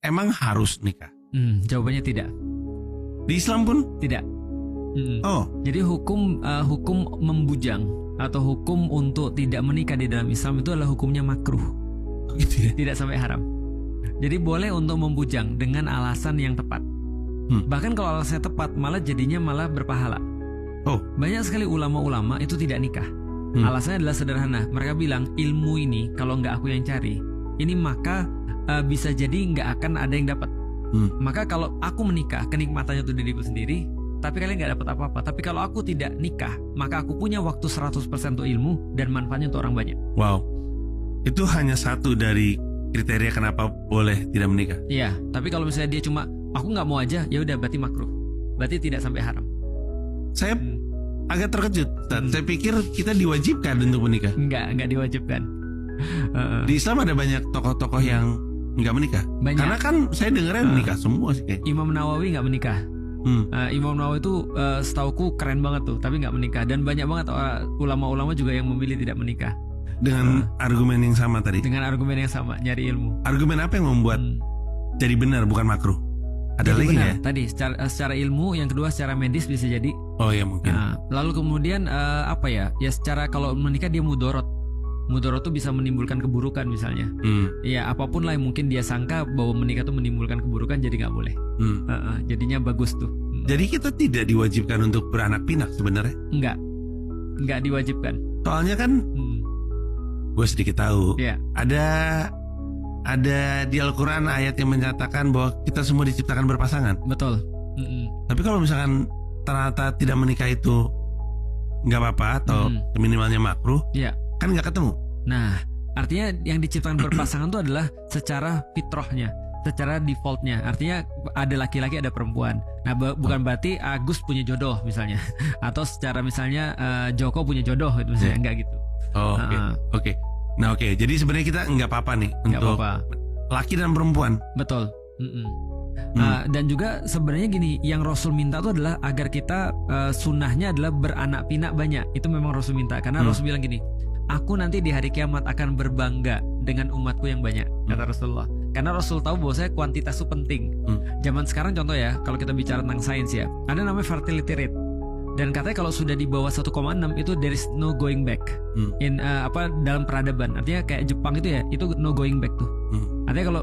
emang harus nikah? Jawabannya tidak. Di Islam pun? Tidak. Oh, Jadi hukum membujang atau hukum untuk tidak menikah di dalam Islam itu adalah hukumnya makruh, gitu ya. tidak sampai haram. Jadi boleh untuk membujang dengan alasan yang tepat. Bahkan kalau alasannya tepat malah jadinya malah berpahala. Oh, Banyak sekali ulama-ulama itu tidak nikah. Alasannya adalah sederhana. Mereka bilang ilmu ini kalau nggak aku yang cari, ini maka bisa jadi nggak akan ada yang dapat. Maka kalau aku menikah, kenikmatannya untuk diriku sendiri, tapi kalian nggak dapat apa-apa. Tapi kalau aku tidak nikah, maka aku punya waktu 100% untuk ilmu dan manfaatnya untuk orang banyak. wow. Itu hanya satu dari kriteria kenapa boleh tidak menikah. Iya, tapi kalau misalnya dia cuma aku nggak mau aja, ya udah berarti makruh. Berarti tidak sampai haram. Saya agak terkejut, Ustaz. Saya pikir kita diwajibkan untuk menikah. Nggak diwajibkan. Di Islam ada banyak tokoh-tokoh yang nggak menikah. Banyak. Karena kan saya dengarnya menikah semua sih kayaknya. Imam Nawawi nggak menikah. Imam Nawawi itu setauku keren banget tuh, tapi nggak menikah. Dan banyak banget ulama-ulama juga yang memilih tidak menikah. Dengan argumen yang sama tadi. Dengan argumen yang sama, nyari ilmu. Argumen apa yang membuat jadi benar bukan makruh? Ada Jadi lagi benar, ya? Tadi secara ilmu, yang kedua secara medis bisa jadi. Oh ya mungkin. Lalu kemudian apa ya? Ya secara kalau menikah dia mudorot. Mudorot tuh bisa menimbulkan keburukan misalnya. Ya apapun lah yang mungkin dia sangka bahwa menikah tuh menimbulkan keburukan, jadi nggak boleh. Jadinya bagus tuh. Jadi kita tidak diwajibkan untuk beranak pinak sebenarnya? Nggak diwajibkan. Soalnya kan gue sedikit tahu. Iya. Ada di Al-Quran ayat yang menyatakan bahwa kita semua diciptakan berpasangan. Betul. Tapi kalau misalkan ternyata tidak menikah itu nggak apa-apa atau minimalnya makruh, Iya. kan nggak ketemu. Nah, artinya yang diciptakan berpasangan itu adalah secara fitrahnya, secara defaultnya. Artinya ada laki-laki ada perempuan. Nah, bukan berarti Agus punya jodoh misalnya, atau secara misalnya Joko punya jodoh gitu misalnya, enggak gitu. Oh, oke. Nah, oke. Jadi sebenarnya kita nggak apa-apa nih untuk laki dan perempuan. Betul. Dan juga sebenarnya gini, yang Rasul minta itu adalah agar kita sunnahnya adalah beranak pinak banyak. Itu memang Rasul minta, karena Rasul bilang gini, aku nanti di hari kiamat akan berbangga dengan umatku yang banyak, kata Rasulullah. Karena Rasul tahu bahwa saya kuantitas itu penting. Zaman sekarang contoh ya, kalau kita bicara tentang sains ya, ada namanya fertility rate. Dan katanya kalau sudah di bawah 1,6 itu there is no going back. Dalam peradaban. Artinya kayak Jepang itu ya, itu no going back tuh. Artinya kalau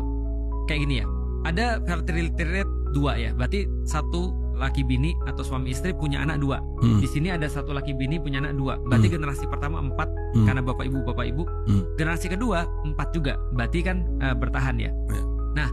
kayak gini ya, ada fertility rate 2 ya, berarti satu laki bini atau suami istri punya anak 2. Di sini ada satu laki bini punya anak 2. Berarti generasi pertama 4 karena bapak ibu. Generasi kedua 4 juga. Berarti kan bertahan ya. Nah,